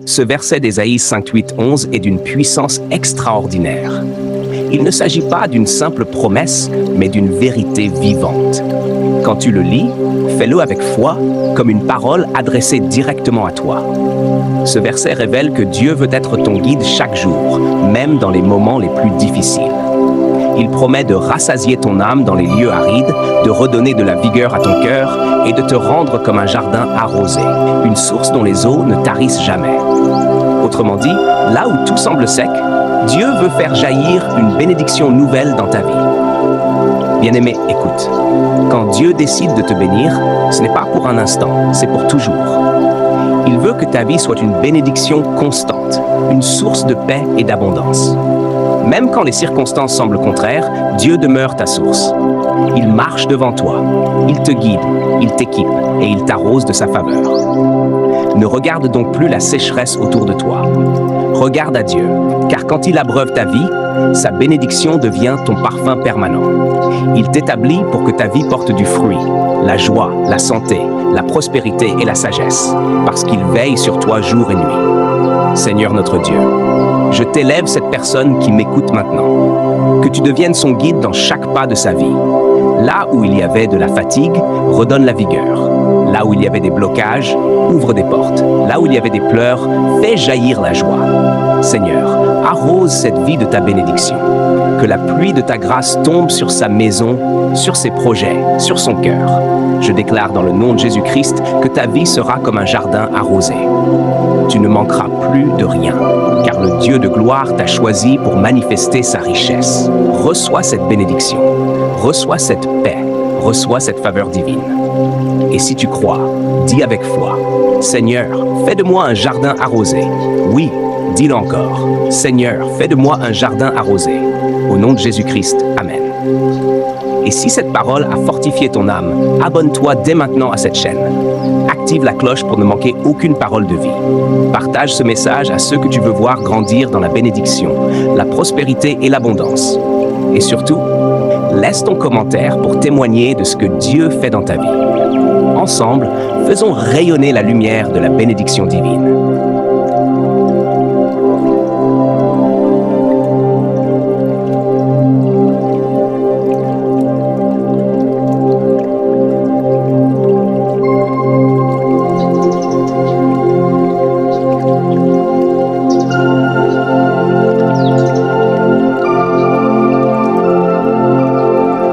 Ce verset d'Ésaïe 58:11 est d'une puissance extraordinaire. Il ne s'agit pas d'une simple promesse, mais d'une vérité vivante. Quand tu le lis, fais-le avec foi, comme une parole adressée directement à toi. Ce verset révèle que Dieu veut être ton guide chaque jour, même dans les moments les plus difficiles. Il promet de rassasier ton âme dans les lieux arides, de redonner de la vigueur à ton cœur et de te rendre comme un jardin arrosé, une source dont les eaux ne tarissent jamais. Autrement dit, là où tout semble sec, Dieu veut faire jaillir une bénédiction nouvelle dans ta vie. Bien-aimé, écoute. Quand Dieu décide de te bénir, ce n'est pas pour un instant, c'est pour toujours. Il veut que ta vie soit une bénédiction constante, une source de paix et d'abondance. Même quand les circonstances semblent contraires, Dieu demeure ta source. Il marche devant toi, il te guide, il t'équipe et il t'arrose de sa faveur. Ne regarde donc plus la sécheresse autour de toi. Regarde à Dieu, car quand il abreuve ta vie, sa bénédiction devient ton parfum permanent. Il t'établit pour que ta vie porte du fruit, la joie, la santé, la prospérité et la sagesse, parce qu'il veille sur toi jour et nuit. Seigneur notre Dieu, je t'élève cette personne qui m'écoute maintenant. Que tu deviennes son guide dans chaque pas de sa vie. Là où il y avait de la fatigue, redonne la vigueur. Là où il y avait des blocages, ouvre des portes. Là où il y avait des pleurs, fais jaillir la joie. Seigneur, arrose cette vie de ta bénédiction. Que la pluie de ta grâce tombe sur sa maison, sur ses projets, sur son cœur. Je déclare dans le nom de Jésus-Christ que ta vie sera comme un jardin arrosé. Tu ne manqueras plus de rien, car le Dieu de gloire t'a choisi pour manifester sa richesse. Reçois cette bénédiction, reçois cette paix, reçois cette faveur divine. Et si tu crois, dis avec foi, Seigneur, fais de moi un jardin arrosé. Oui, dis-le encore, Seigneur, fais de moi un jardin arrosé. Au nom de Jésus-Christ, Amen. Et si cette parole a fortifié ton âme, abonne-toi dès maintenant à cette chaîne. Active la cloche pour ne manquer aucune parole de vie. Partage ce message à ceux que tu veux voir grandir dans la bénédiction, la prospérité et l'abondance. Et surtout, laisse ton commentaire pour témoigner de ce que Dieu fait dans ta vie. Ensemble, faisons rayonner la lumière de la bénédiction divine.